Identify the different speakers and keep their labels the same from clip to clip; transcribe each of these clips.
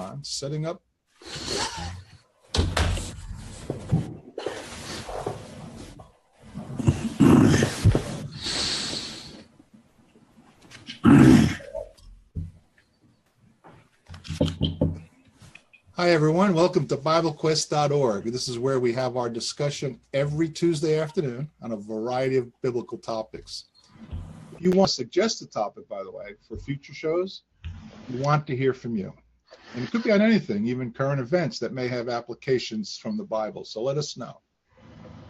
Speaker 1: on, setting up. Hi, everyone. Welcome to BibleQuest.org. This is where we have our discussion every Tuesday afternoon on a variety of biblical topics. If you want to suggest a topic, by the way, for future shows, we want to hear from you. And it could be on anything, even current events that may have applications from the Bible. So let us know.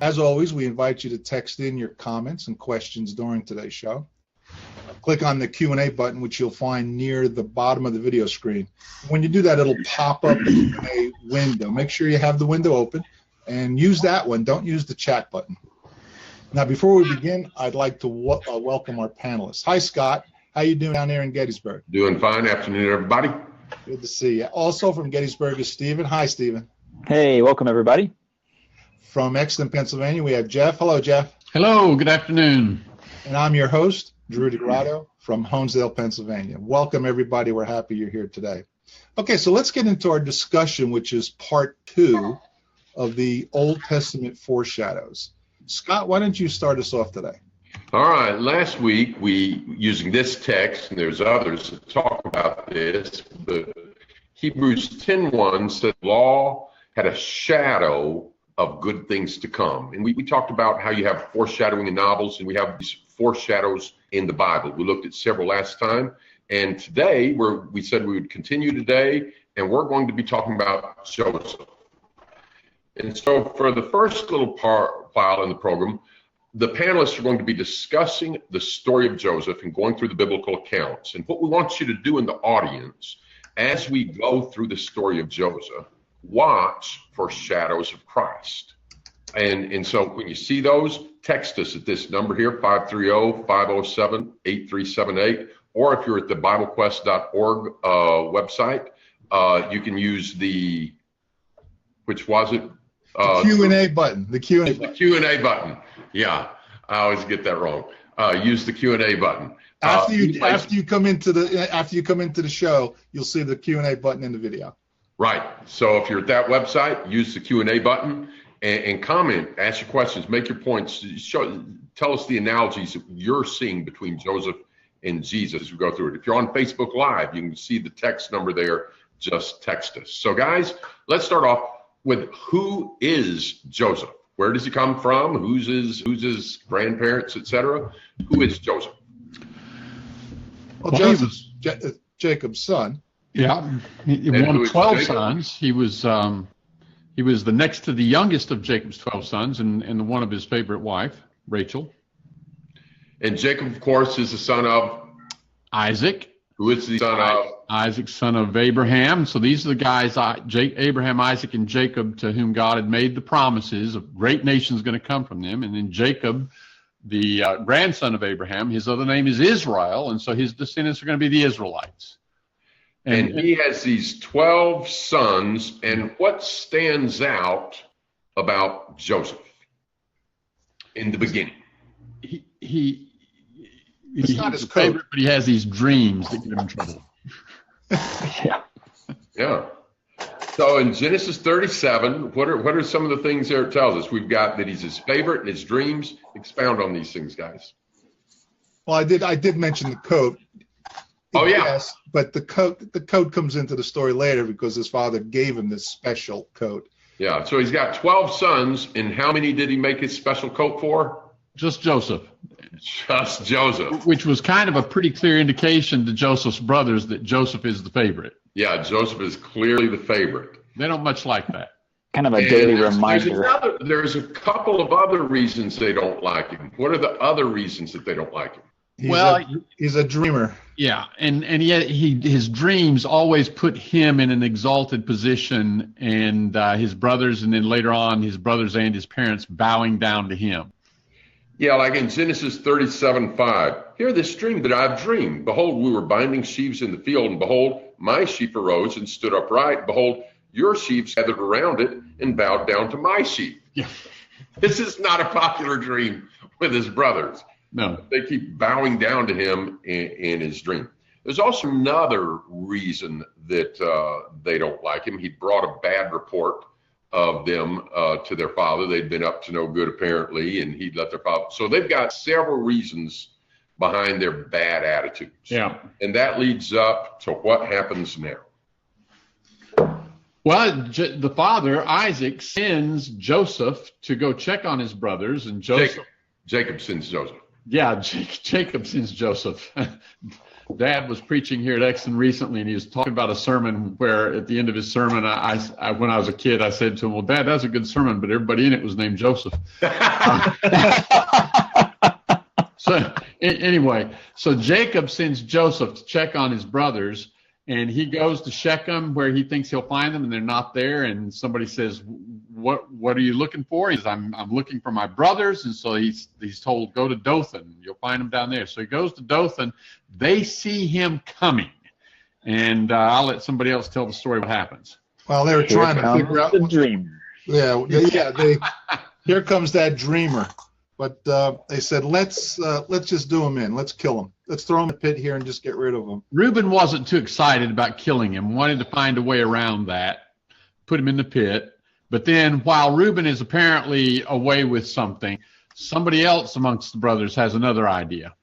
Speaker 1: As always, we invite you to text in your comments and questions during today's show. Click on the Q&A button, which you'll find near the bottom of the video screen. When you do that, it'll pop up the Q&A window. Make sure you have the window open and use that one. Don't use the chat button. Now, before we begin, I'd like to welcome our panelists. Hi, Scott. How you doing down there in Gettysburg?
Speaker 2: Doing fine. Afternoon, everybody.
Speaker 1: Good to see you. Also from Gettysburg is Stephen. Hi, Stephen.
Speaker 3: Hey, welcome, everybody.
Speaker 1: From Exton, Pennsylvania, we have Jeff. Hello, Jeff.
Speaker 4: Hello, good afternoon.
Speaker 1: And I'm your host, Drew DeGrotto from Honesdale, Pennsylvania. Welcome, everybody. We're happy you're here today. Okay, so let's get into our discussion, which is part 2 of the Old Testament Foreshadows. Scott, why don't you start us off today?
Speaker 2: All right. Last week, we, using this text, and there's others that talk about this, but Hebrews 10:1 said law had a shadow of good things to come. And we talked about how you have foreshadowing in novels, and we have these foreshadows in the Bible. We looked at several last time, and today we said we would continue today, and we're going to be talking about Joseph. And so for the first little while in the program, the panelists are going to be discussing the story of Joseph and going through the biblical accounts. And what we want you to do in the audience, as we go through the story of Joseph, watch for shadows of Christ. And so when you see those, text us at this number here, 530-507-8378. Or if you're at the BibleQuest.org website, you can use the, which was it?
Speaker 1: The Q&A button. The Q&A button.
Speaker 2: The Q&A button. Yeah, I always get that wrong. Use the Q&A button.
Speaker 1: After you come into the show, you'll see the Q&A button in the video.
Speaker 2: Right. So if you're at that website, use the Q&A button and comment, ask your questions, make your points, tell us the analogies that you're seeing between Joseph and Jesus as we go through it. If you're on Facebook Live, you can see the text number there. Just text us. So guys, let's start off with who is Joseph? Where does he come from? Who's his grandparents, etc.? Who is Joseph?
Speaker 1: Well, Joseph's Jacob's son.
Speaker 4: Yeah, one of 12 sons. He was the next to the youngest of Jacob's 12 sons, and one of his favorite wife, Rachel.
Speaker 2: And Jacob, of course, is the son of
Speaker 4: Isaac.
Speaker 2: Who is the son of?
Speaker 4: Isaac, son of Abraham. So these are the guys, Abraham, Isaac, and Jacob, to whom God had made the promises. A great nation is going to come from them. And then Jacob, the grandson of Abraham, his other name is Israel, and so his descendants are going to be the Israelites.
Speaker 2: And he has these 12 sons, and what stands out about Joseph in the beginning?
Speaker 4: He's
Speaker 1: not his
Speaker 4: favorite, but he has these dreams that get him in trouble.
Speaker 2: Yeah. So in Genesis 37, what are some of the things there it tells us? We've got that he's his favorite and his dreams. Expound on these things, guys.
Speaker 1: Well, I did mention the coat.
Speaker 2: Oh, yeah.
Speaker 1: Yes, but the coat comes into the story later because his father gave him this special coat.
Speaker 2: Yeah, so he's got 12 sons, and how many did he make his special coat for?
Speaker 4: Just Joseph.
Speaker 2: Just Joseph.
Speaker 4: Which was kind of a pretty clear indication to Joseph's brothers that Joseph is the favorite.
Speaker 2: Yeah, Joseph is clearly the favorite.
Speaker 4: They don't much like that.
Speaker 3: Kind of a daily reminder.
Speaker 2: There's a couple of other reasons they don't like him. What are the other reasons that they don't like him?
Speaker 1: He's a dreamer.
Speaker 4: Yeah, and yet his dreams always put him in an exalted position, and his brothers, and then later on his brothers and his parents bowing down to him.
Speaker 2: Yeah, like in Genesis 37:5, hear this dream that I've dreamed. Behold, we were binding sheaves in the field, and behold, my sheep arose and stood upright. Behold, your sheep gathered around it and bowed down to my sheep.
Speaker 4: Yeah.
Speaker 2: This is not a popular dream with his brothers.
Speaker 4: No.
Speaker 2: They keep bowing down to him in his dream. There's also another reason that they don't like him. He brought a bad report of them to their father. They'd been up to no good apparently, and he'd let their father. So they've got several reasons behind their bad attitudes.
Speaker 4: Yeah.
Speaker 2: And that leads up to what happens now.
Speaker 4: Well, the father, Isaac, sends Joseph to go check on his brothers, and Joseph.
Speaker 2: Jacob sends Joseph.
Speaker 4: Yeah, Jacob sends Joseph. Dad was preaching here at Exton recently, and he was talking about a sermon where at the end of his sermon, I when I was a kid, I said to him, well, Dad, that's a good sermon, but everybody in it was named Joseph. So anyway, so Jacob sends Joseph to check on his brothers, and he goes to Shechem where he thinks he'll find them, and they're not there. And somebody says, what are you looking for? He says, I'm looking for my brothers. And so he's told, go to Dothan. You'll find them down there. So he goes to Dothan. They see him coming. And I'll let somebody else tell the story what happens.
Speaker 1: Well, they were trying to figure out
Speaker 3: the dream.
Speaker 1: Yeah. Here comes that dreamer. But they said, let's just do him in. Let's kill him. Let's throw him in the pit here and just get rid of him.
Speaker 4: Reuben wasn't too excited about killing him, wanted to find a way around that, put him in the pit. But then while Reuben is apparently away with something, somebody else amongst the brothers has another idea.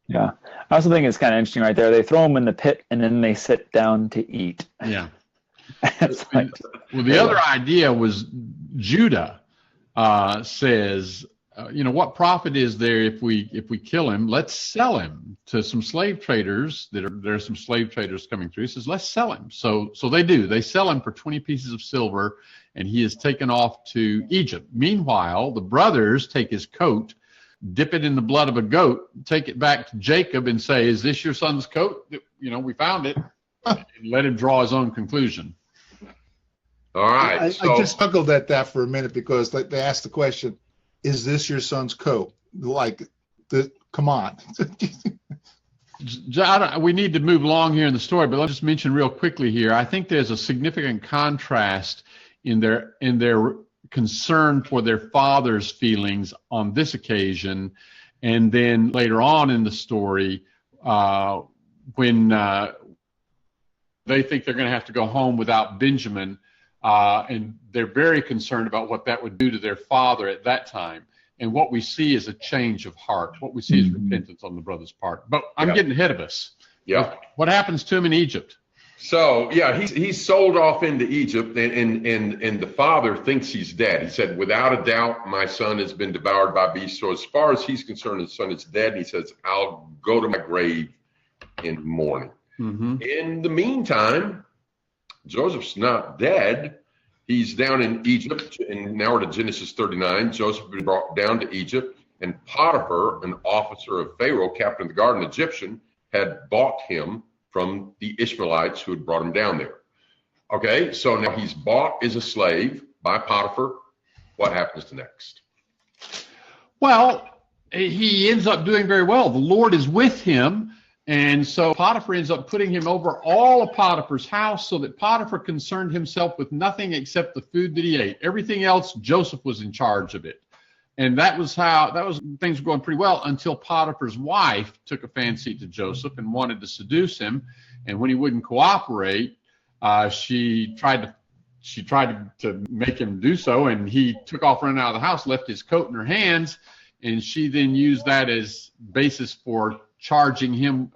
Speaker 3: Yeah. I also think it's kind of interesting right there. They throw him in the pit and then they sit down to eat.
Speaker 4: Yeah.
Speaker 3: It's like,
Speaker 4: well, the other idea was Judah says, what profit is there if we kill him? Let's sell him to some slave traders. There are some slave traders coming through. He says, let's sell him. So they do. They sell him for 20 pieces of silver, and he is taken off to Egypt. Meanwhile, the brothers take his coat, dip it in the blood of a goat, take it back to Jacob and say, is this your son's coat? We found it. And let him draw his own conclusion.
Speaker 2: All right.
Speaker 1: I just chuckled at that for a minute because they asked the question, is this your son's coat? Come on.
Speaker 4: We need to move along here in the story, but let's just mention real quickly here. I think there's a significant contrast in their concern for their father's feelings on this occasion, and then later on in the story, when they think they're going to have to go home without Benjamin. And they're very concerned about what that would do to their father at that time. And what we see is a change of heart. What we see is repentance on the brother's part. But I'm getting ahead of us.
Speaker 2: Yeah.
Speaker 4: What happens to him in Egypt?
Speaker 2: So, he's sold off into Egypt, and the father thinks he's dead. He said, without a doubt, my son has been devoured by beasts. So as far as he's concerned, his son is dead. And he says, I'll go to my grave in mourning. Mm-hmm. In the meantime, Joseph's not dead. He's down in Egypt, and now we're to Genesis 39. Joseph has been brought down to Egypt, and Potiphar, an officer of Pharaoh, captain of the guard, an Egyptian, had bought him from the Ishmaelites who had brought him down there. Okay, so now he's bought as a slave by Potiphar. What happens next?
Speaker 4: Well, he ends up doing very well. The Lord is with him. And so Potiphar ends up putting him over all of Potiphar's house so that Potiphar concerned himself with nothing except the food that he ate. Everything else, Joseph was in charge of it. And things were going pretty well until Potiphar's wife took a fancy to Joseph and wanted to seduce him. And when he wouldn't cooperate, she tried to make him do so. And he took off running out of the house, left his coat in her hands. And she then used that as basis for charging him,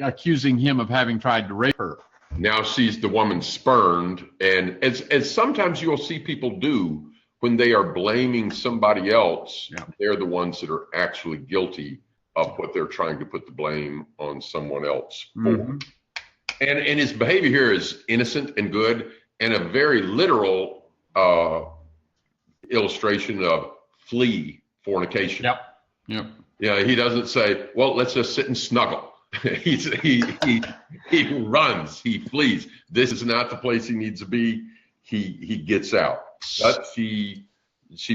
Speaker 4: accusing him of having tried to rape her.
Speaker 2: Now sees the woman spurned, and as sometimes you'll see people do when they are blaming somebody else, they're the ones that are actually guilty of what they're trying to put the blame on someone else for. Mm-hmm. And his behavior here is innocent and good, and a very literal illustration of flee fornication.
Speaker 4: Yep.
Speaker 2: Yeah, he doesn't say, well, let's just sit and snuggle. He runs, he flees. This is not the place he needs to be. He gets out. But she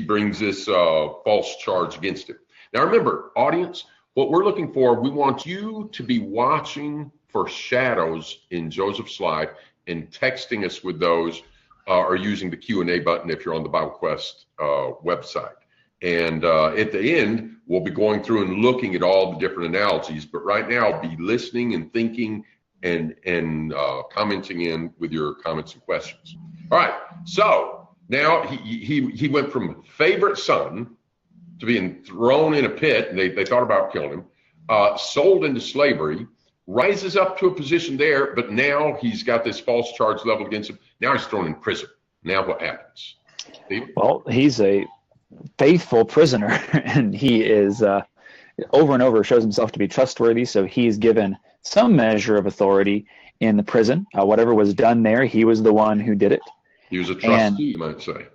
Speaker 2: brings this false charge against him. Now remember, audience, what we're looking for, we want you to be watching for shadows in Joseph's life and texting us with those or using the Q&A button if you're on the BibleQuest website. And at the end, we'll be going through and looking at all the different analogies. But right now, be listening and thinking and commenting in with your comments and questions. All right. So now he went from favorite son to being thrown in a pit, and they thought about killing him, sold into slavery, rises up to a position there, but now he's got this false charge leveled against him. Now he's thrown in prison. Now what happens? Steve?
Speaker 3: Well, he's a faithful prisoner, and he is over and over shows himself to be trustworthy, so he's given some measure of authority in the prison. Whatever was done there, he was the one who did it.
Speaker 2: He was a trustee, you might say.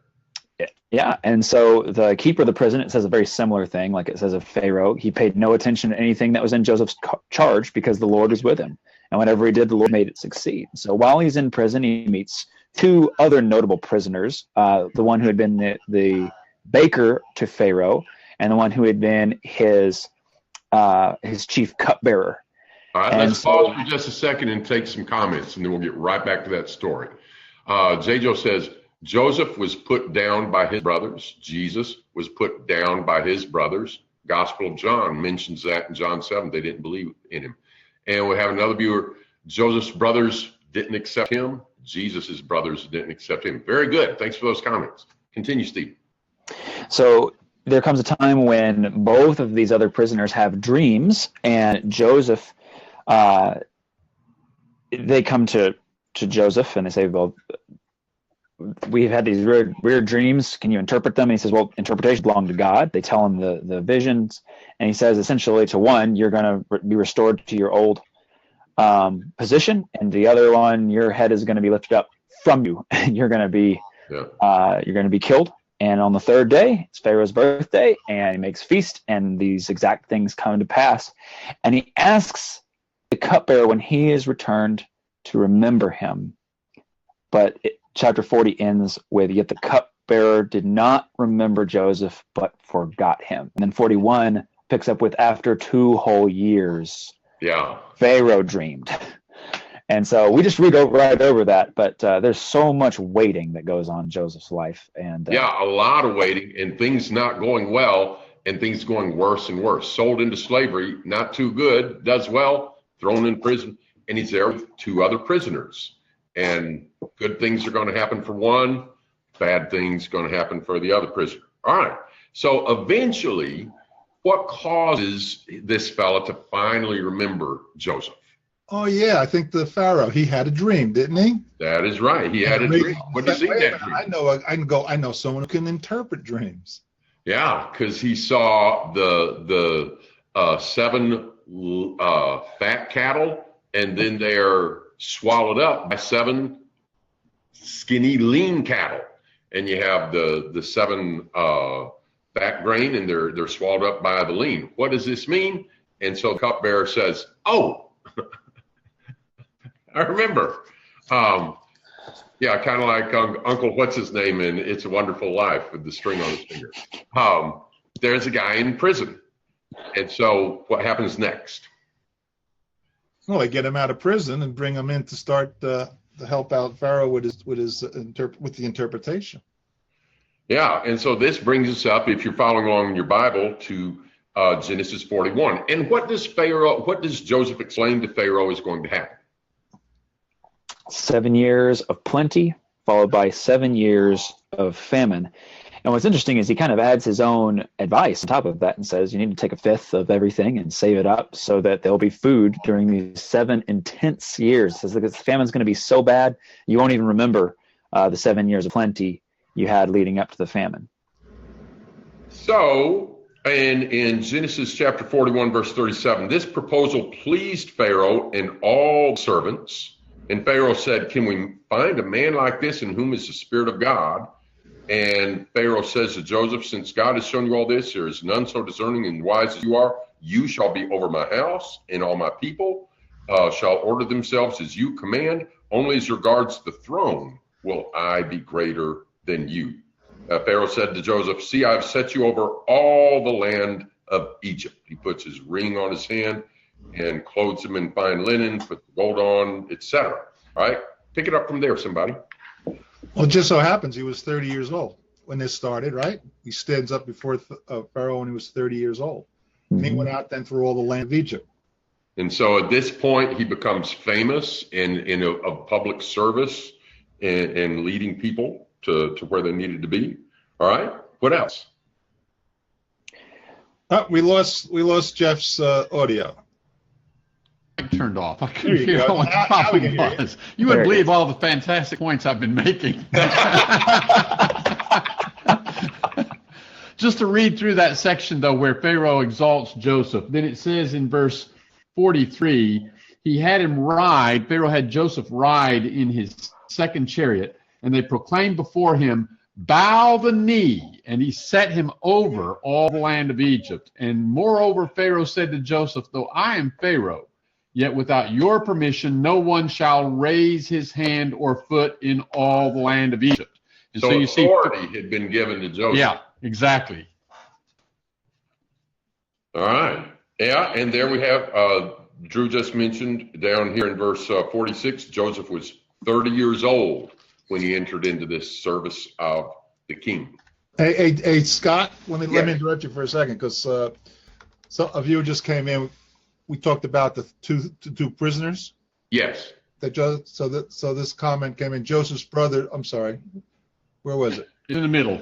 Speaker 3: Yeah, and so the keeper of the prison, it says a very similar thing, like it says of Pharaoh. He paid no attention to anything that was in Joseph's charge because the Lord was with him. And whatever he did, the Lord made it succeed. So while he's in prison, he meets two other notable prisoners, the one who had been the baker to Pharaoh and the one who had been his chief cupbearer.
Speaker 2: All right, let's pause for just a second and take some comments, and then we'll get right back to that story. J.J. says, Joseph was put down by his brothers. Jesus was put down by his brothers. Gospel of John mentions that in John 7. They didn't believe in him. And we have another viewer, Joseph's brothers didn't accept him. Jesus' brothers didn't accept him. Very good. Thanks for those comments. Continue, Steve.
Speaker 3: So there comes a time when both of these other prisoners have dreams, and Joseph, they come to Joseph and they say, well, we've had these weird dreams. Can you interpret them? And he says, well, interpretation belongs to God. They tell him the visions. And he says, essentially, to one, you're going to be restored to your old position. And the other one, your head is going to be lifted up from you. And you're going to be killed. And on the third day, it's Pharaoh's birthday, and he makes feast, and these exact things come to pass. And he asks the cupbearer when he is returned to remember him. But chapter 40 ends with, yet the cupbearer did not remember Joseph, but forgot him. And then 41 picks up with, after 2 whole years, Pharaoh dreamed. And so we just read right over that, but there's so much waiting that goes on in Joseph's life. And
Speaker 2: a lot of waiting, and things not going well, and things going worse and worse. Sold into slavery, not too good, does well, thrown in prison, and he's there with 2 other prisoners. And good things are going to happen for one, bad things going to happen for the other prisoner. All right. So eventually, what causes this fella to finally remember Joseph?
Speaker 1: Oh, yeah. I think the Pharaoh, he had a dream, didn't he?
Speaker 2: That is right. He had a dream. What did you see that dream?
Speaker 1: I know someone who can interpret dreams.
Speaker 2: Yeah, because he saw the 7 fat cattle, and then they're swallowed up by 7 skinny, lean cattle. And you have the 7 fat grain, and they're swallowed up by the lean. What does this mean? And so the cupbearer says, oh, I remember. Kind of like Uncle what's his name in It's a Wonderful Life with the string on his finger. There's a guy in prison. And so what happens next?
Speaker 1: Well, they get him out of prison and bring him in to start to help out Pharaoh with the interpretation. Yeah,
Speaker 2: and so this brings us up, if you're following along in your Bible, to Genesis 41. And what does Joseph explain to Pharaoh is going to happen?
Speaker 3: 7 years of plenty, followed by 7 years of famine. And what's interesting is he kind of adds his own advice on top of that and says, you need to take 1/5 of everything and save it up so that there'll be food during these 7 intense years. He says, the famine's going to be so bad, you won't even remember the 7 years of plenty you had leading up to the famine.
Speaker 2: So, in Genesis chapter 41, verse 37, this proposal pleased Pharaoh and all servants. And Pharaoh said, can we find a man like this in whom is the Spirit of God? And Pharaoh says to Joseph, since God has shown you all this, there is none so discerning and wise as you are. You shall be over my house, and all my people shall order themselves as you command. Only as regards the throne will I be greater than you. Pharaoh said to Joseph, see, I've set you over all the land of Egypt. He puts his ring on his hand and clothes him in fine linen, put the gold on, etc. All right, pick it up from there, somebody.
Speaker 1: Well, it just so happens he was 30 years old when this started, right? He stands up before Pharaoh when he was 30 years old. And he went out then through all the land of Egypt.
Speaker 2: And so at this point, he becomes famous in a public service and leading people to where they needed to be. All right. What else?
Speaker 1: We lost Jeff's audio.
Speaker 4: Turned off. I
Speaker 1: There
Speaker 4: couldn't
Speaker 1: you
Speaker 4: hear
Speaker 1: go.
Speaker 4: what the
Speaker 1: Now we
Speaker 4: problem
Speaker 1: can hear you.
Speaker 4: was. You wouldn't believe all the fantastic points I've been making. Just to read through that section, though, where Pharaoh exalts Joseph, then it says in verse 43, he had him ride, Pharaoh had Joseph ride in his second chariot, and they proclaimed before him, bow the knee, and he set him over all the land of Egypt. And moreover, Pharaoh said to Joseph, though I am Pharaoh, yet without your permission, no one shall raise his hand or foot in all the land of Egypt. And
Speaker 2: So
Speaker 4: you see,
Speaker 2: authority had been given to Joseph.
Speaker 4: yeah, exactly.
Speaker 2: All right. Yeah, and there we have, Drew just mentioned down here in verse 46, Joseph was 30 years old when he entered into this service of the king.
Speaker 1: Hey, Scott, let me
Speaker 2: Yes.
Speaker 1: interrupt you for a second, because some of you just came in. We talked about the two prisoners.
Speaker 2: Yes.
Speaker 1: So this comment came in. Joseph's brother. I'm sorry. Where was it?
Speaker 4: In the middle.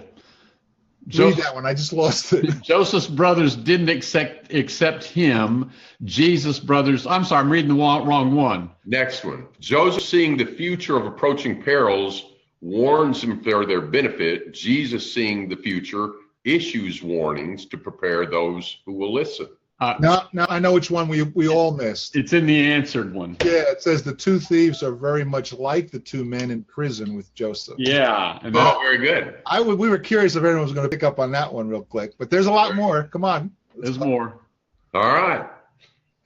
Speaker 1: Read that one. I just lost it.
Speaker 4: Joseph's brothers didn't accept him. Jesus' brothers, I'm sorry, I'm reading the wrong one.
Speaker 2: Next one. Joseph, seeing the future of approaching perils, warns them for their benefit. Jesus, seeing the future, issues warnings to prepare those who will listen.
Speaker 1: Now I know which one we all missed.
Speaker 4: It's in the answered one.
Speaker 1: Yeah, it says the two thieves are very much like the two men in prison with Joseph.
Speaker 4: Yeah. And
Speaker 2: Oh, very good.
Speaker 1: We were curious if anyone was going to pick up on that one real quick, but there's a lot more. Come on.
Speaker 4: there's more.
Speaker 2: All right.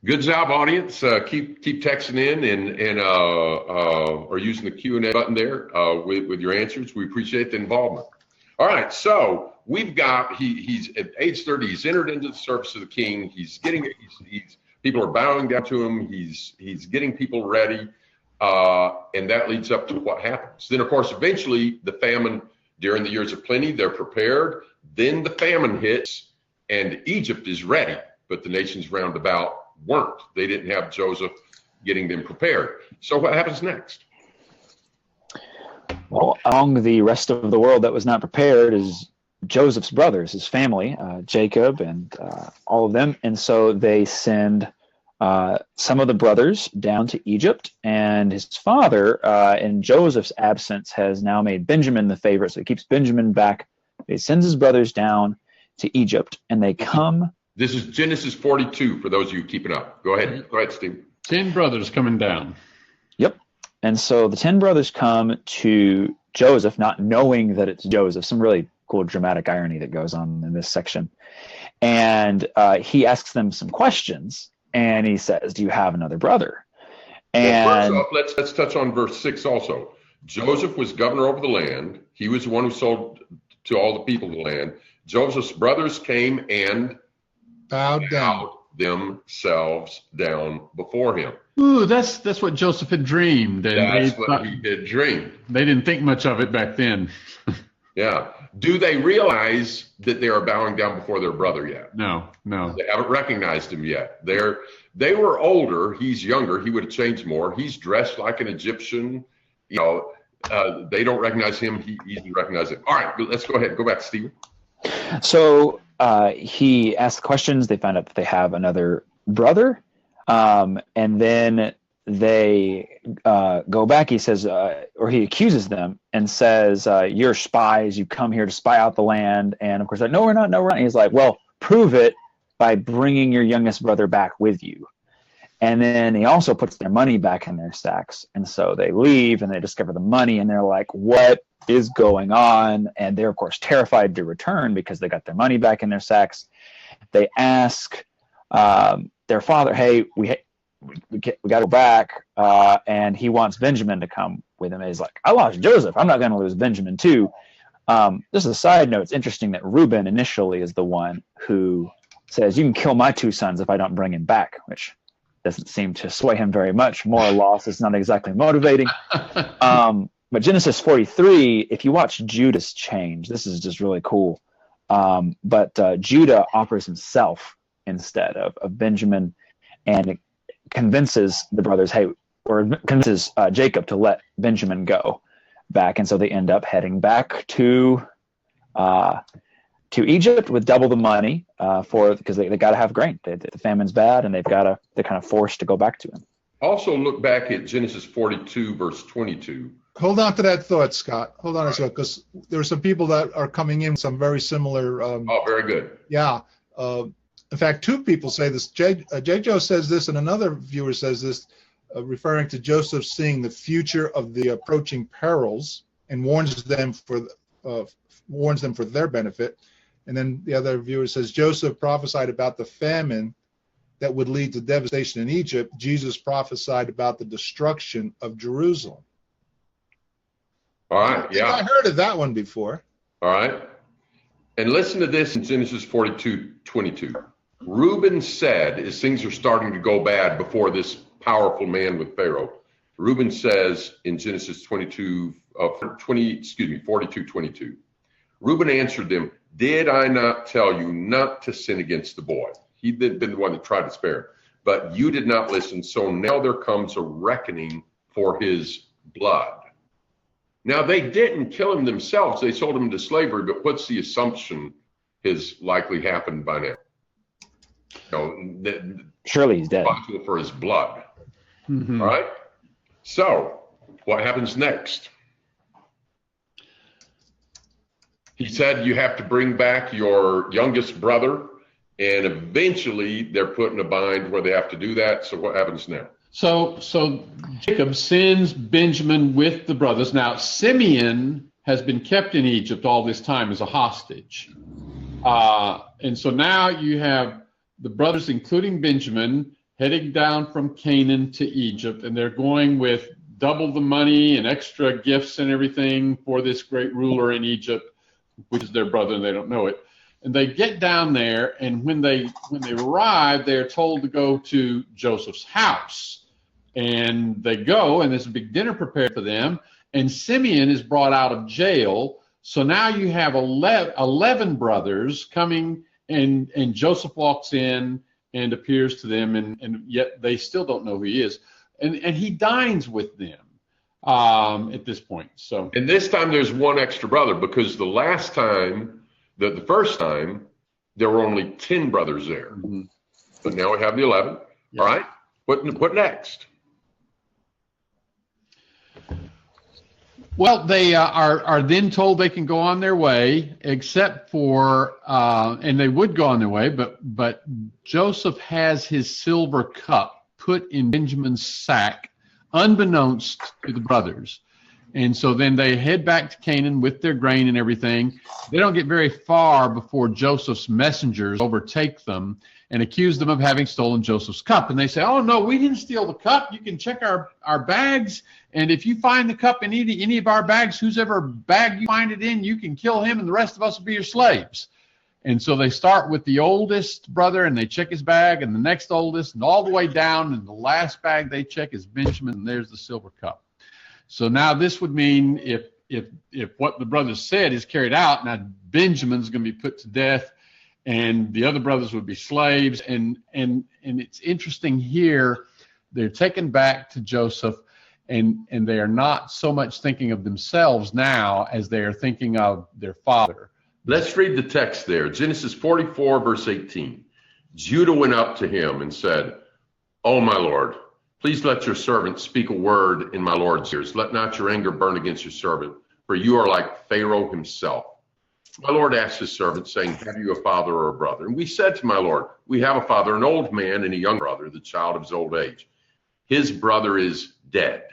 Speaker 2: Good job, audience. Keep texting in or using the Q&A button there with your answers. We appreciate the involvement. All right, so we've got he's at age 30. He's entered into the service of the king. He's people are bowing down to him. He's getting people ready, and that leads up to what happens. Then, of course, eventually the famine during the years of plenty. They're prepared. Then the famine hits, and Egypt is ready, but the nations round about weren't. They didn't have Joseph getting them prepared. So what happens next?
Speaker 3: Well, among the rest of the world that was not prepared is Joseph's brothers, his family, Jacob and all of them. And so they send some of the brothers down to Egypt, and his father, in Joseph's absence, has now made Benjamin the favorite. So he keeps Benjamin back. He sends his brothers down to Egypt, and they come.
Speaker 2: This is Genesis 42 for those of you keeping up. Go ahead, Steve.
Speaker 4: 10 brothers coming down.
Speaker 3: Yep. And so the 10 brothers come to Joseph, not knowing that it's Joseph. Some really cool dramatic irony that goes on in this section. And he asks them some questions, and he says, do you have another brother? And
Speaker 2: Well, first off, let's touch on verse 6 also. Joseph was governor over the land. He was the one who sold to all the people of the land. Joseph's brothers came and
Speaker 1: Bowed down.
Speaker 2: themselves down before him.
Speaker 4: Ooh, that's what Joseph had dreamed. And
Speaker 2: That's what he had dreamed.
Speaker 4: They didn't think much of it back then.
Speaker 2: Yeah. Do they realize that they are bowing down before their brother yet?
Speaker 4: No.
Speaker 2: They haven't recognized him yet. They were older. He's younger. He would have changed more. He's dressed like an Egyptian. They don't recognize him. He easily recognizes him. All right, let's go ahead. Go back, Stephen.
Speaker 3: so he asks questions. They find out that they have another brother. And then they go back. He says, or he accuses them and says, you're spies. You come here to spy out the land. And of course, like, no, we're not. And he's like, well, prove it by bringing your youngest brother back with you. And then he also puts their money back in their sacks. And so they leave and they discover the money, and they're like, what is going on? And they're, of course, terrified to return because they got their money back in their sacks. They ask their father, hey, we got to go back. And he wants Benjamin to come with him. And he's like, I lost Joseph. I'm not going to lose Benjamin too. This is a side note. It's interesting that Reuben initially is the one who says, you can kill my two sons if I don't bring him back, which doesn't seem to sway him very much. Moral loss is not exactly motivating. But Genesis 43, if you watch Judah's change, this is just really cool. But Judah offers himself instead of Benjamin, and convinces the brothers, or convinces Jacob to let Benjamin go back. And so they end up heading back to Egypt with double the money because they got to have grain. The famine's bad, and they're kind of forced to go back to him.
Speaker 2: Also look back at Genesis 42, verse 22.
Speaker 1: Hold on to that thought, Scott. Hold on a second, because there are some people that are coming in with some very similar.
Speaker 2: Very good.
Speaker 1: Yeah. In fact, two people say this. J. Joe says this, and another viewer says this, referring to Joseph seeing the future of the approaching perils, and warns them for their benefit. And then the other viewer says Joseph prophesied about the famine that would lead to devastation in Egypt. Jesus prophesied about the destruction of Jerusalem.
Speaker 2: All right, yeah.
Speaker 1: I heard of that one before.
Speaker 2: All right. And listen to this in Genesis 42:22. Reuben said, as things are starting to go bad before this powerful man with Pharaoh, Reuben says in Genesis 42:22, Reuben answered them, "Did I not tell you not to sin against the boy?" He'd been the one that tried to spare him. "But you did not listen, so now there comes a reckoning for his blood." Now, they didn't kill him themselves. They sold him into slavery, but what's the assumption has likely happened by now?
Speaker 3: Surely he's dead.
Speaker 2: Responsible for his blood.
Speaker 4: Mm-hmm.
Speaker 2: All right? So, what happens next? He said, you have to bring back your youngest brother, and eventually they're put in a bind where they have to do that. So what happens now?
Speaker 4: So Jacob sends Benjamin with the brothers. Now, Simeon has been kept in Egypt all this time as a hostage. And so now you have the brothers, including Benjamin, heading down from Canaan to Egypt, and they're going with double the money and extra gifts and everything for this great ruler in Egypt, which is their brother, and they don't know it. And they get down there, and when they arrive, they're told to go to Joseph's house. And they go, and there's a big dinner prepared for them. And Simeon is brought out of jail. So now you have 11 brothers coming, and Joseph walks in and appears to them, and yet they still don't know who he is. And he dines with them at this point. So,
Speaker 2: and this time there's one extra brother, because the last time, the first time, there were only 10 brothers there.
Speaker 4: Mm-hmm.
Speaker 2: But now we have the 11. Yeah. All right. What next?
Speaker 4: Well, they are then told they can go on their way, except for, and they would go on their way, but Joseph has his silver cup put in Benjamin's sack, unbeknownst to the brothers. And so then they head back to Canaan with their grain and everything. They don't get very far before Joseph's messengers overtake them and accuse them of having stolen Joseph's cup. And they say, "Oh, no, we didn't steal the cup. You can check our bags. And if you find the cup in any of our bags, whoever bag you find it in, you can kill him, and the rest of us will be your slaves." And so they start with the oldest brother, and they check his bag, and the next oldest, and all the way down. And the last bag they check is Benjamin, and there's the silver cup. So now this would mean if what the brothers said is carried out, now Benjamin's going to be put to death, and the other brothers would be slaves. And it's interesting here, they're taken back to Joseph, and they are not so much thinking of themselves now as they are thinking of their father.
Speaker 2: Let's read the text there. Genesis 44, verse 18. Judah went up to him and said, "Oh, my Lord, please let your servant speak a word in my Lord's ears. Let not your anger burn against your servant, for you are like Pharaoh himself." My Lord asked his servant, saying, "Have you a father or a brother?" And we said to my Lord, "We have a father, an old man, and a young brother, the child of his old age. His brother is dead."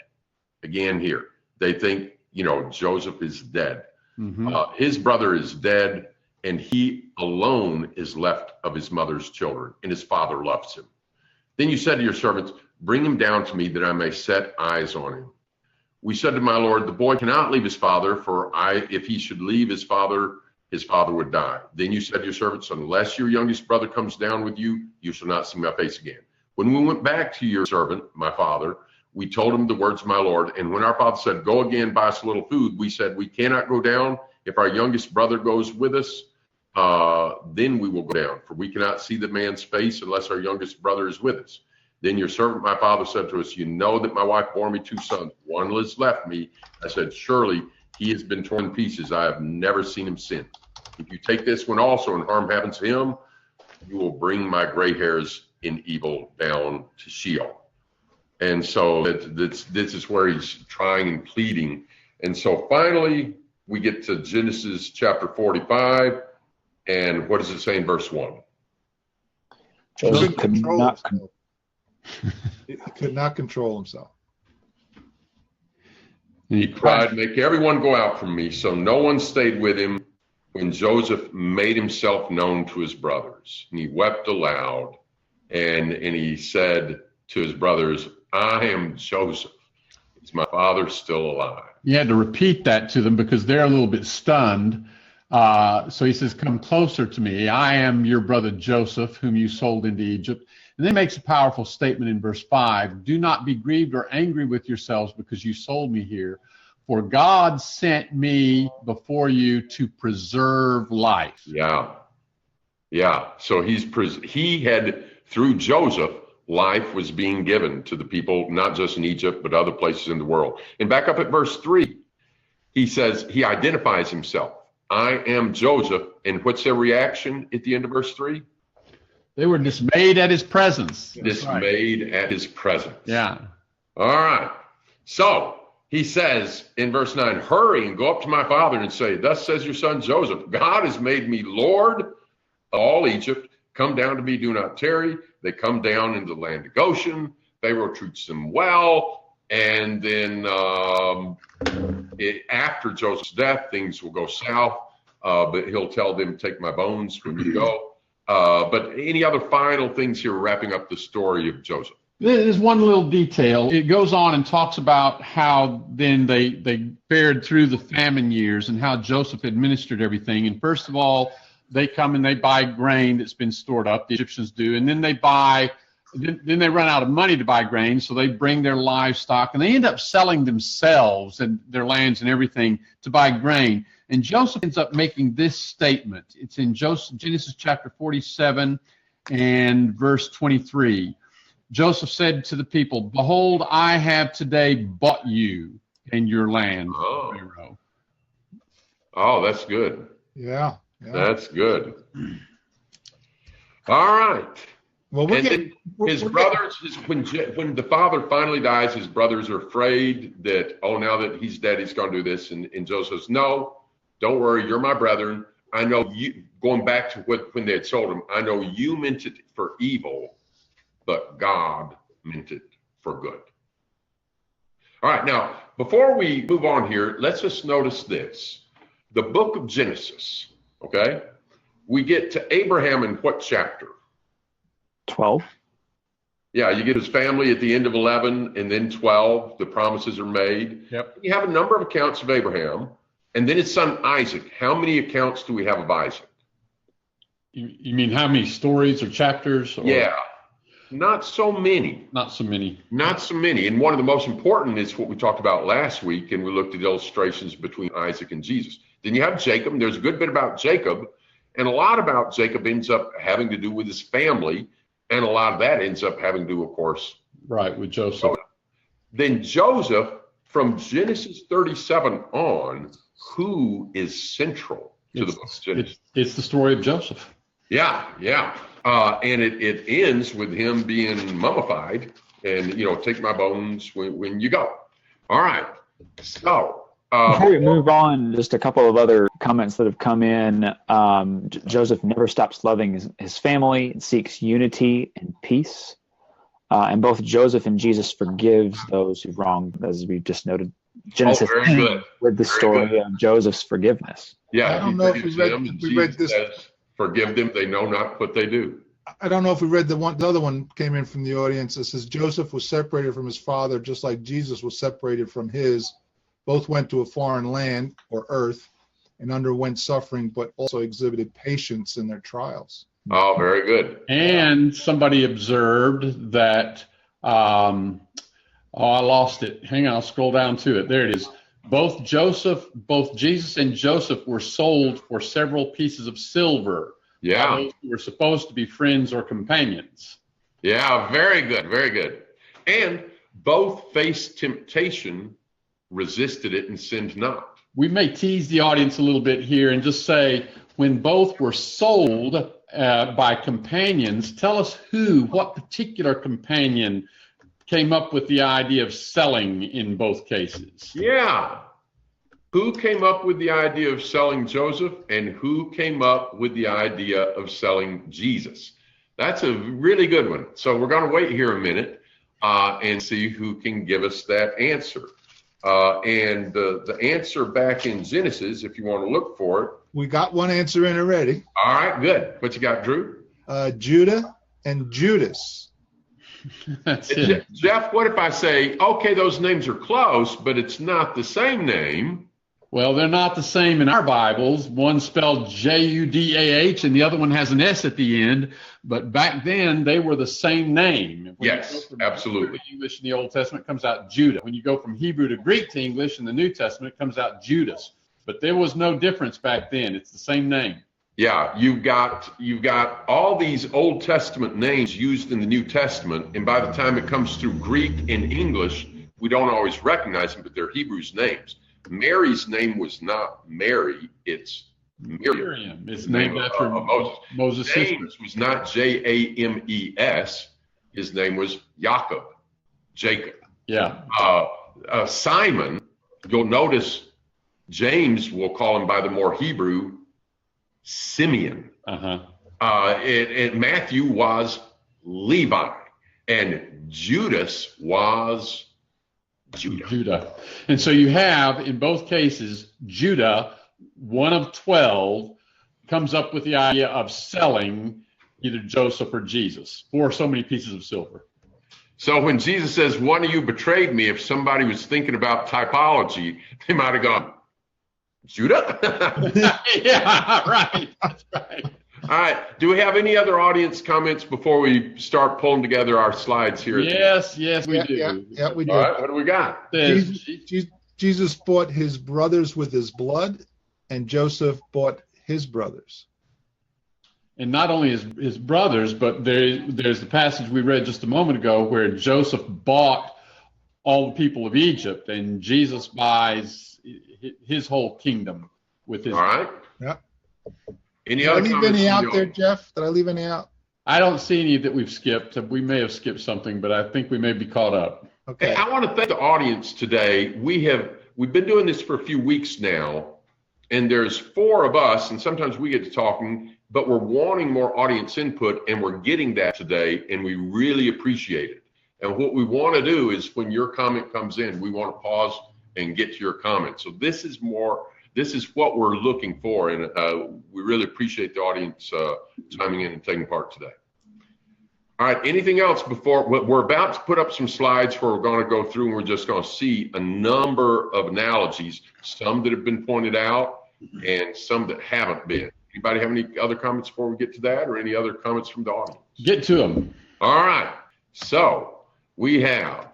Speaker 2: Again here, they think, Joseph is dead. Mm-hmm. His brother is dead, and he alone is left of his mother's children, and his father loves him. Then you said to your servants, "Bring him down to me that I may set eyes on him." We said to my Lord, "The boy cannot leave his father, for if he should leave his father would die." Then you said to your servants, "Unless your youngest brother comes down with you, you shall not see my face again." When we went back to your servant, my father, We told him the words of my Lord. And when our father said, go again, buy us a little food, we said, we cannot go down. If our youngest brother goes with us, then we will go down, for we cannot see the man's face unless our youngest brother is with us. Then your servant, my father, said to us, you know that my wife bore me 2 sons. One has left me. I said, surely he has been torn in pieces. I have never seen him sin. If you take this one also and harm happens to him, you will bring my gray hairs in evil down to Sheol. And so this is where he's trying and pleading. And so finally, we get to Genesis chapter 45. And what does it say in verse 1?
Speaker 3: Joseph
Speaker 1: He could not control himself.
Speaker 2: He cried, make everyone go out from me. So no one stayed with him when Joseph made himself known to his brothers. And he wept aloud, and he said to his brothers, I am Joseph. Is my father still alive?
Speaker 4: He had to repeat that to them because they're a little bit stunned. So he says, come closer to me. I am your brother Joseph, whom you sold into Egypt. And then makes a powerful statement in verse 5. Do not be grieved or angry with yourselves because you sold me here. For God sent me before you to preserve life.
Speaker 2: Yeah. So he had, through Joseph, life was being given to the people, not just in Egypt, but other places in the world. And back up at verse 3, he says, he identifies himself. I am Joseph. And what's their reaction at the end of verse 3?
Speaker 4: They were dismayed at his presence.
Speaker 2: Dismayed at his presence.
Speaker 4: Yeah.
Speaker 2: All right. So he says in verse 9, hurry and go up to my father and say, thus says your son Joseph, God has made me Lord of all Egypt. Come down to me, do not tarry. They come down into the land of Goshen. Pharaoh treats them well. And then after Joseph's death, things will go south. But he'll tell them, take my bones when you go. But any other final things here wrapping up the story of Joseph?
Speaker 4: There's one little detail. It goes on and talks about how then they fared through the famine years and how Joseph administered everything. And first of all, they come and they buy grain that's been stored up, the Egyptians do, and then they run out of money to buy grain, so they bring their livestock, and they end up selling themselves and their lands and everything to buy grain. And Joseph ends up making this statement. It's in Genesis chapter 47 and verse 23. Joseph said to the people, behold, I have today bought you and your land, Pharaoh.
Speaker 2: Oh, that's good.
Speaker 1: Yeah.
Speaker 2: That's good. All right.
Speaker 1: Well,
Speaker 2: his brothers, when the father finally dies, his brothers are afraid that, now that he's dead, he's going to do this. And Joseph says, no, don't worry. You're my brethren. I know you, going back to when they had sold him, I know you meant it for evil, but God meant it for good. All right. Now, before we move on here, let's just notice this. The book of Genesis, okay? We get to Abraham in what chapter?
Speaker 3: 12.
Speaker 2: Yeah, you get his family at the end of 11, and then 12, the promises are made.
Speaker 4: Yep.
Speaker 2: You have a number of accounts of Abraham, and then his son Isaac. How many accounts do we have of Isaac?
Speaker 4: You mean how many stories or chapters?
Speaker 2: Yeah, not so many.
Speaker 4: Not so many.
Speaker 2: Not so many. And one of the most important is what we talked about last week, and we looked at illustrations between Isaac and Jesus. Then you have Jacob. There's a good bit about Jacob, and a lot about Jacob ends up having to do with his family, and a lot of that ends up having to do, of course,
Speaker 4: right, with Joseph.
Speaker 2: Then Joseph, from Genesis 37 on, who is central to the book of Genesis?
Speaker 4: It's the story of Joseph.
Speaker 2: Yeah. And it ends with him being mummified and, take my bones when you go. All right. So.
Speaker 3: Before we move on, just a couple of other comments that have come in. Joseph never stops loving his family, seeks unity and peace. And both Joseph and Jesus forgives those who've wronged, as we just noted. Genesis with the story of Joseph's forgiveness.
Speaker 2: Yeah,
Speaker 1: I don't know if we read this.
Speaker 2: Says, forgive them, they know not what they do.
Speaker 1: I don't know if we read the other one came in from the audience. It says Joseph was separated from his father, just like Jesus was separated from his. Both went to a foreign land or earth and underwent suffering, but also exhibited patience in their trials.
Speaker 2: Oh, very good.
Speaker 4: And somebody observed that Oh, I lost it. Hang on, I'll scroll down to it. There it is. Both Jesus and Joseph were sold for several pieces of silver.
Speaker 2: Yeah.
Speaker 4: By those who were supposed to be friends or companions.
Speaker 2: Yeah, very good, very good. And both faced temptation, resisted it, and sinned not.
Speaker 4: We may tease the audience a little bit here and just say, when both were sold by companions, tell us what particular companion came up with the idea of selling in both cases.
Speaker 2: Yeah. Who came up with the idea of selling Joseph, and who came up with the idea of selling Jesus? That's a really good one. So we're going to wait here a minute and see who can give us that answer. And the answer back in Genesis, if you want to look for it.
Speaker 1: We got one answer in already.
Speaker 2: All right, good. What you got, Drew?
Speaker 1: Judah and Judas.
Speaker 4: That's it.
Speaker 2: Jeff, what if I say, okay, those names are close, but it's not the same name?
Speaker 4: Well, they're not the same in our Bibles. One spelled Judah, and the other one has an S at the end. But back then, they were the same name. When
Speaker 2: yes, absolutely.
Speaker 4: English in the Old Testament comes out Judah. When you go from Hebrew to Greek to English in the New Testament, it comes out Judas. But there was no difference back then. It's the same name.
Speaker 2: Yeah, you've got all these Old Testament names used in the New Testament, and by the time it comes through Greek and English, we don't always recognize them, but they're Hebrews names. Mary's name was not Mary, it's Miriam.
Speaker 4: It's named after Moses'
Speaker 2: James was not James. His name was Jacob.
Speaker 4: Yeah.
Speaker 2: Simon, you'll notice James will call him by the more Hebrew Simeon. And Matthew was Levi, and Judas was Judah.
Speaker 4: And so you have, in both cases, Judah, one of 12, comes up with the idea of selling either Joseph or Jesus for so many pieces of silver.
Speaker 2: So when Jesus says, one of you betrayed me, if somebody was thinking about typology, they might have gone, Judah?
Speaker 4: Yeah, right. That's right.
Speaker 2: All right. Do we have any other audience comments before we start pulling together our slides here?
Speaker 4: Yes, we do.
Speaker 1: Yeah, we do.
Speaker 2: All right. What do we got?
Speaker 1: Jesus bought his brothers with his blood, and Joseph bought his brothers.
Speaker 4: And not only his brothers, but there's the passage we read just a moment ago where Joseph bought all the people of Egypt, and Jesus buys his whole kingdom with his.
Speaker 2: All right.
Speaker 1: Yeah.
Speaker 2: Any
Speaker 1: Did
Speaker 2: other
Speaker 1: I leave
Speaker 2: comments
Speaker 1: any
Speaker 2: from
Speaker 1: out
Speaker 2: the
Speaker 1: there,
Speaker 2: audience?
Speaker 1: Jeff? Did I leave any out?
Speaker 4: I don't see any that we've skipped. We may have skipped something, but I think we may be caught up.
Speaker 1: Okay.
Speaker 2: Hey, I want to thank the audience today. We've been doing this for a few weeks now, and there's 4 of us, and sometimes we get to talking, but we're wanting more audience input, and we're getting that today, and we really appreciate it. And what we want to do is when your comment comes in, we want to pause and get to your comment. So this is what we're looking for, and we really appreciate the audience chiming in and taking part today. All right, anything else before? We're about to put up some slides where we're going to go through, and we're just going to see a number of analogies, some that have been pointed out and some that haven't been. Anybody have any other comments before we get to that, or any other comments from the audience?
Speaker 4: Get to them.
Speaker 2: All right, so we have,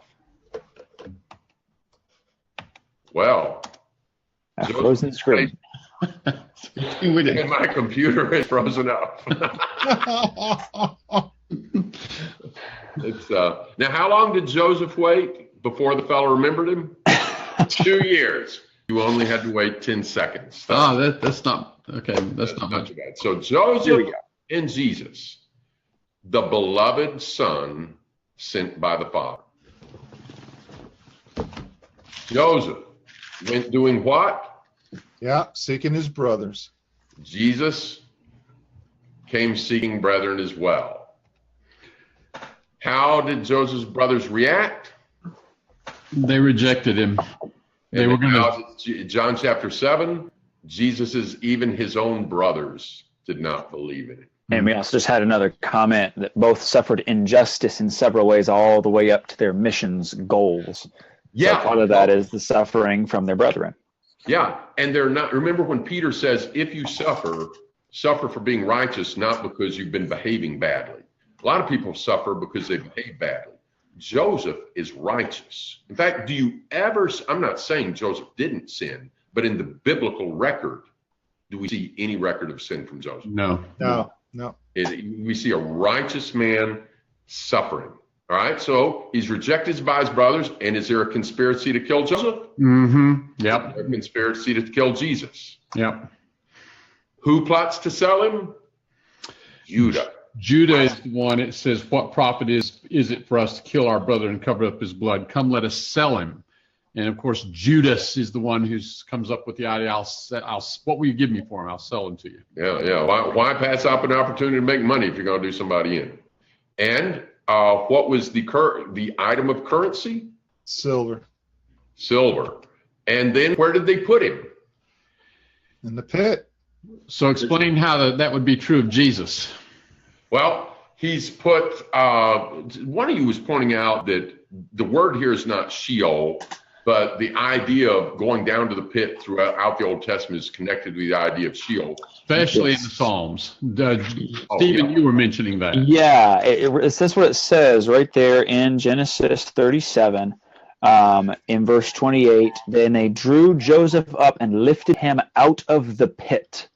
Speaker 3: A frozen screen.
Speaker 2: and my computer is frozen up. Now, how long did Joseph wait before the fellow remembered him? 2 years. You only had to wait 10 seconds. So
Speaker 4: That's not okay. That's not much.
Speaker 2: too bad. So Joseph and Jesus, the beloved son sent by the Father. Joseph went doing what?
Speaker 1: Yeah, seeking his brothers.
Speaker 2: Jesus came seeking brethren as well. How did Joseph's brothers react?
Speaker 4: They rejected him. They were going
Speaker 2: to. John chapter 7, even his own brothers did not believe in it.
Speaker 3: And we also just had another comment that both suffered injustice in several ways, all the way up to their mission's goals.
Speaker 2: Yeah.
Speaker 3: So part of that is the suffering from their brethren.
Speaker 2: Yeah. And they're not, remember when Peter says, if you suffer for being righteous, not because you've been behaving badly. A lot of people suffer because they behave badly. Joseph is righteous. In fact, do you ever, I'm not saying Joseph didn't sin, but in the biblical record, do we see any record of sin from Joseph?
Speaker 4: No.
Speaker 2: We see a righteous man suffering. All right, so he's rejected by his brothers, and is there a conspiracy to kill Joseph?
Speaker 4: Mm-hmm. Yep.
Speaker 2: A conspiracy to kill Jesus.
Speaker 4: Yep.
Speaker 2: Who plots to sell him? Judah.
Speaker 4: Judah is the one. It says, "What profit is it for us to kill our brother and cover up his blood? Come, let us sell him." And of course, Judas is the one who comes up with the idea. What will you give me for him? I'll sell him to you.
Speaker 2: Yeah. Why pass up an opportunity to make money if you're going to do somebody in? And what was the item of currency?
Speaker 1: Silver.
Speaker 2: And then where did they put him?
Speaker 1: In the pit.
Speaker 4: So explain how that would be true of Jesus.
Speaker 2: Well, he's put, one of you was pointing out that the word here is not Sheol, but the idea of going down to the pit throughout the Old Testament is connected to the idea of Sheol.
Speaker 4: Especially in the Psalms. Stephen, you were mentioning that.
Speaker 3: Yeah, it says what it says right there in Genesis 37, in verse 28. Then they drew Joseph up and lifted him out of the pit.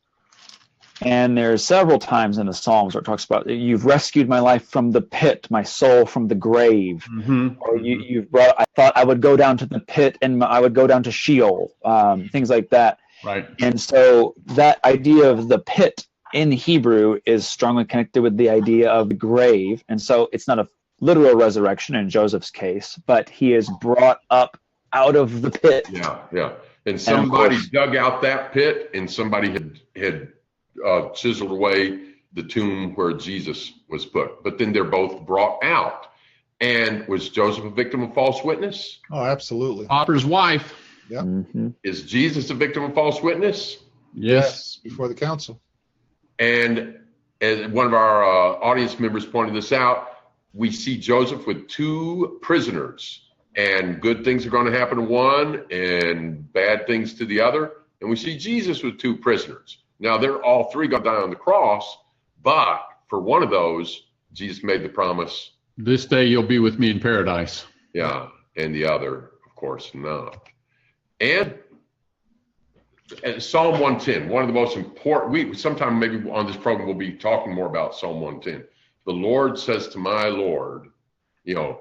Speaker 3: And there's several times in the Psalms where it talks about, you've rescued my life from the pit, my soul from the grave.
Speaker 4: Mm-hmm.
Speaker 3: Or you've brought, I thought I would go down to the pit and I would go down to Sheol, things like that.
Speaker 4: Right.
Speaker 3: And so that idea of the pit in Hebrew is strongly connected with the idea of the grave. And so it's not a literal resurrection in Joseph's case, but he is brought up out of the pit.
Speaker 2: Yeah. And somebody dug out that pit, and somebody had chiseled away the tomb where Jesus was put. But then they're both brought out. And was Joseph a victim of false witness?
Speaker 1: Oh, absolutely.
Speaker 4: Potiphar's wife.
Speaker 1: Yep.
Speaker 3: Mm-hmm.
Speaker 2: Is Jesus a victim of false witness?
Speaker 4: Yes.
Speaker 1: Before the council.
Speaker 2: And as one of our audience members pointed this out, we see Joseph with two prisoners, and good things are going to happen to one and bad things to the other. And we see Jesus with two prisoners. Now, they're all three going to die on the cross, but for one of those, Jesus made the promise.
Speaker 4: This day you'll be with me in paradise.
Speaker 2: Yeah, and the other, of course, not. And Psalm 110, one of the most important, sometime maybe on this program we'll be talking more about Psalm 110. The Lord says to my Lord,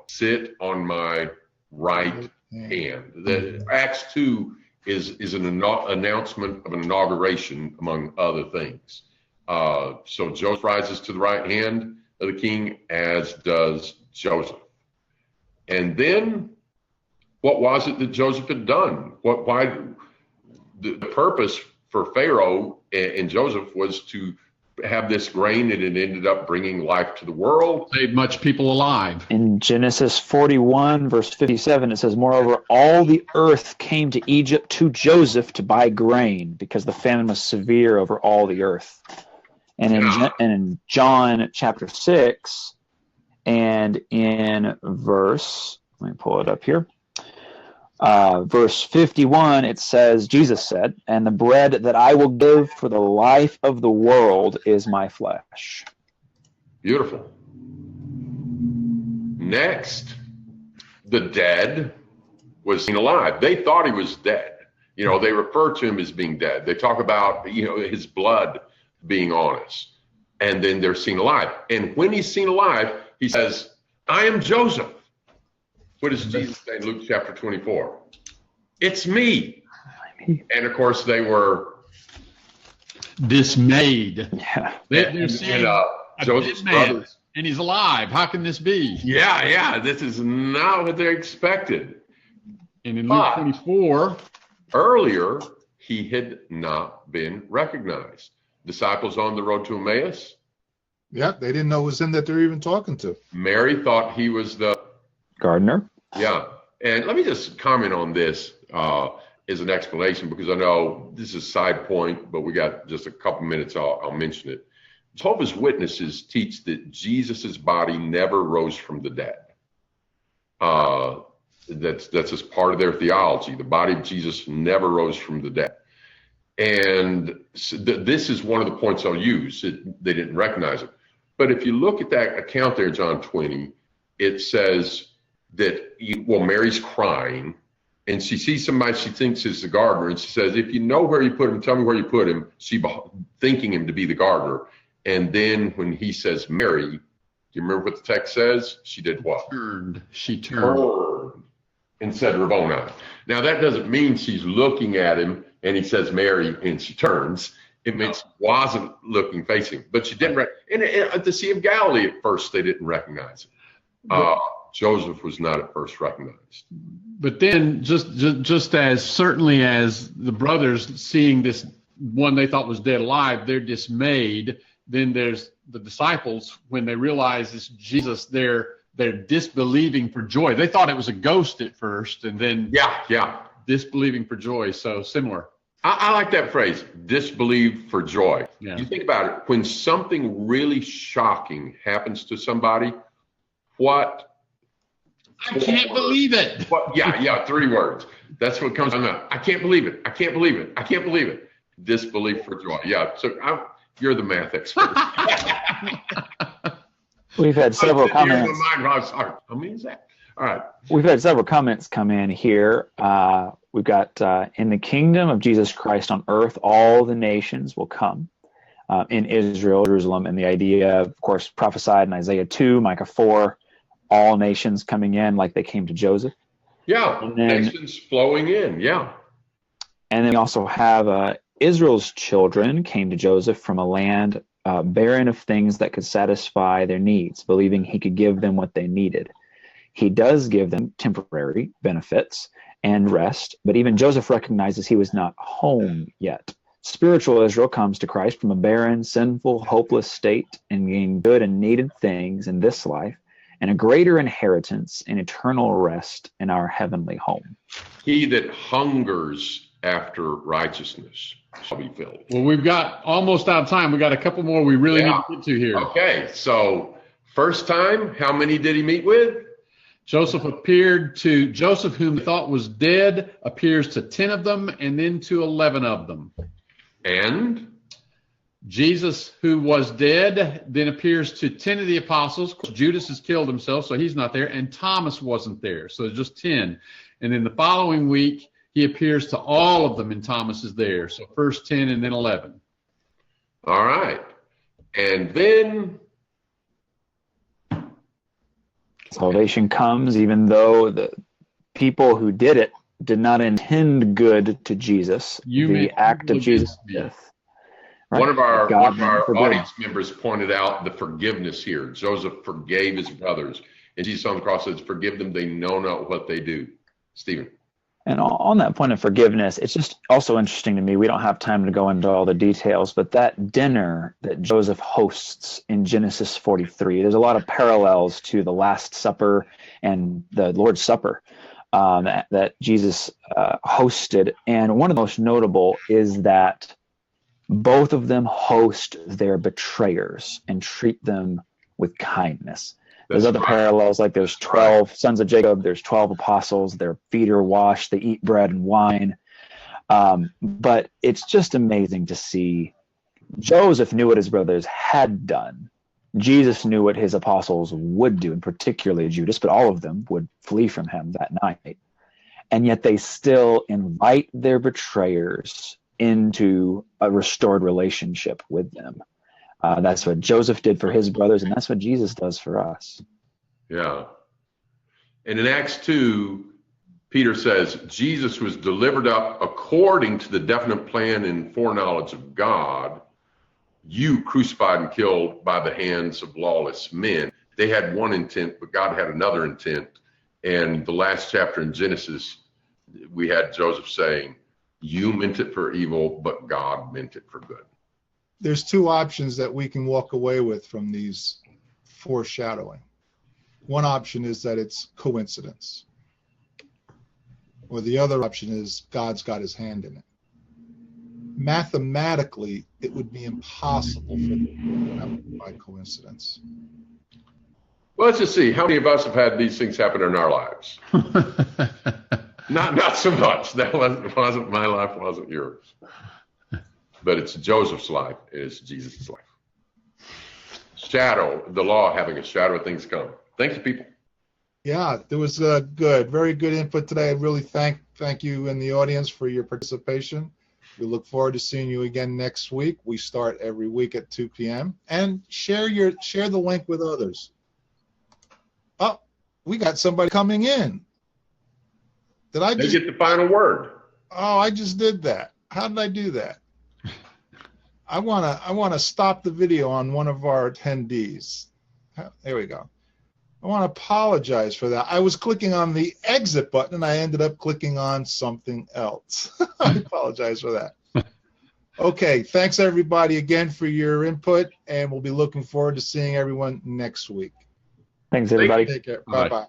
Speaker 2: sit on my right hand. The Acts 2 is an announcement of an inauguration, among other things. So Joseph rises to the right hand of the king, as does Joseph. And then, what was it that Joseph had done? Why the purpose for Pharaoh and Joseph was to have this grain, and it ended up bringing life to the world.
Speaker 4: Saved much people alive.
Speaker 3: In Genesis 41, verse 57, it says, "Moreover, all the earth came to Egypt to Joseph to buy grain, because the famine was severe over all the earth." And in John chapter 6, and in verse, let me pull it up here, verse 51, it says, Jesus said, "And the bread that I will give for the life of the world is my flesh."
Speaker 2: Beautiful. Next, the dead was seen alive. They thought he was dead. They refer to him as being dead. They talk about, his blood being on us. And then they're seen alive. And when he's seen alive, he says, "I am Joseph." What does Jesus say in Luke chapter 24? "It's me." And of course, they were
Speaker 4: dismayed.
Speaker 3: Yeah.
Speaker 4: They're seeing
Speaker 2: Joseph's
Speaker 4: man,
Speaker 2: brothers.
Speaker 4: and he's alive. How can this be?
Speaker 2: Yeah. This is not what they expected.
Speaker 4: And in Luke 24,
Speaker 2: earlier, he had not been recognized. Disciples on the road to Emmaus.
Speaker 1: Yeah, they didn't know it was him that they're even talking to.
Speaker 2: Mary thought he was the
Speaker 3: gardener.
Speaker 2: Yeah. And let me just comment on this as an explanation, because I know this is a side point, but we got just a couple minutes. I'll mention it. Jehovah's Witnesses teach that Jesus's body never rose from the dead. That's just part of their theology. The body of Jesus never rose from the dead. And this is one of the points I'll use. They didn't recognize it. But if you look at that account there, John 20, it says Mary's crying, and she sees somebody she thinks is the gardener, and she says, if you know where you put him, tell me where you put him. She thinking him to be the gardener. And then when he says Mary, do you remember what the text says? She did what?
Speaker 4: She turned
Speaker 2: and said Rabboni. Now that doesn't mean she's looking at him and he says Mary and she turns. It means she wasn't looking, facing, but she didn't. And at the Sea of Galilee at first they didn't recognize it. Joseph was not at first recognized.
Speaker 4: But then just as certainly as the brothers seeing this one they thought was dead alive, they're dismayed. Then there's the disciples, when they realize it's Jesus, they're disbelieving for joy. They thought it was a ghost at first, and then disbelieving for joy. So similar.
Speaker 2: I like that phrase, disbelieve for joy.
Speaker 4: Yeah.
Speaker 2: You think about it, when something really shocking happens to somebody, what?
Speaker 4: I can't believe it.
Speaker 2: What? Yeah, 3 words. That's what comes to my mouth. I can't believe it. I can't believe it. I can't believe it. Disbelief for joy. Yeah. So you're the math expert.
Speaker 3: We've had several comments.
Speaker 2: How many is that? All right.
Speaker 3: We've had several comments come in here. We've got in the kingdom of Jesus Christ on earth, all the nations will come. In Israel, Jerusalem, and the idea, of course, prophesied in Isaiah 2, Micah 4, all nations coming in like they came to Joseph.
Speaker 2: Yeah, and then, nations flowing in, yeah.
Speaker 3: And then we also have Israel's children came to Joseph from a land barren of things that could satisfy their needs, believing he could give them what they needed. He does give them temporary benefits and rest, but even Joseph recognizes he was not home yet. Spiritual Israel comes to Christ from a barren, sinful, hopeless state and gain good and needed things in this life and a greater inheritance and eternal rest in our heavenly home.
Speaker 2: He that hungers after righteousness shall be filled.
Speaker 4: Well, we've got almost out of time. We got a couple more we really need to get to here.
Speaker 2: Okay, so first time, how many did he meet with?
Speaker 4: Joseph, whom they thought was dead, appears to 10 of them and then to 11 of them.
Speaker 2: And
Speaker 4: Jesus, who was dead, then appears to 10 of the apostles. Judas has killed himself, so he's not there. And Thomas wasn't there, so just 10. And then the following week, he appears to all of them, and Thomas is there. So first 10 and then 11.
Speaker 2: All right. And then
Speaker 3: salvation comes, even though the people who did it did not intend good to Jesus. The act of Jesus' death. Right.
Speaker 2: One of our audience members pointed out the forgiveness here. Joseph forgave his brothers. And Jesus on the cross says, forgive them, they know not what they do. Stephen.
Speaker 3: And on that point of forgiveness, it's just also interesting to me. We don't have time to go into all the details, but that dinner that Joseph hosts in Genesis 43, there's a lot of parallels to the Last Supper and the Lord's Supper that Jesus hosted. And one of the most notable is that both of them host their betrayers and treat them with kindness. There's other parallels, like there's 12 sons of Jacob, there's 12 apostles, their feet are washed, they eat bread and wine. But it's just amazing to see. Joseph knew what his brothers had done. Jesus knew what his apostles would do, and particularly Judas, but all of them would flee from him that night. And yet they still invite their betrayers into a restored relationship with them. That's what Joseph did for his brothers, and that's what Jesus does for us.
Speaker 2: Yeah. And in Acts 2, Peter says, Jesus was delivered up according to the definite plan and foreknowledge of God. You crucified and killed by the hands of lawless men. They had one intent, but God had another intent. And the last chapter in Genesis, we had Joseph saying, you meant it for evil, but God meant it for good.
Speaker 1: There's 2 options that we can walk away with from these foreshadowing. One option is that it's coincidence, or the other option is God's got his hand in it. Mathematically, it would be impossible for it to happen by coincidence.
Speaker 2: Well, let's just see. How many of us have had these things happen in our lives? Not so much. That wasn't my life, wasn't yours. But it's Joseph's life. It's Jesus' life. Shadow, the law having a shadow of things come. Thanks, people.
Speaker 1: Yeah, there was very good input today. I really thank you in the audience for your participation. We look forward to seeing you again next week. We start every week at 2 p.m. And share the link with others. Oh, we got somebody coming in. Did I
Speaker 2: They
Speaker 1: just
Speaker 2: get the final word.
Speaker 1: Oh, I just did that. How did I do that? I wanna stop the video on one of our attendees. There we go. I want to apologize for that. I was clicking on the exit button and I ended up clicking on something else. I apologize for that. Okay, thanks everybody again for your input, and we'll be looking forward to seeing everyone next week.
Speaker 3: Thanks, everybody.
Speaker 1: Take care.
Speaker 4: Bye.
Speaker 1: Bye-bye.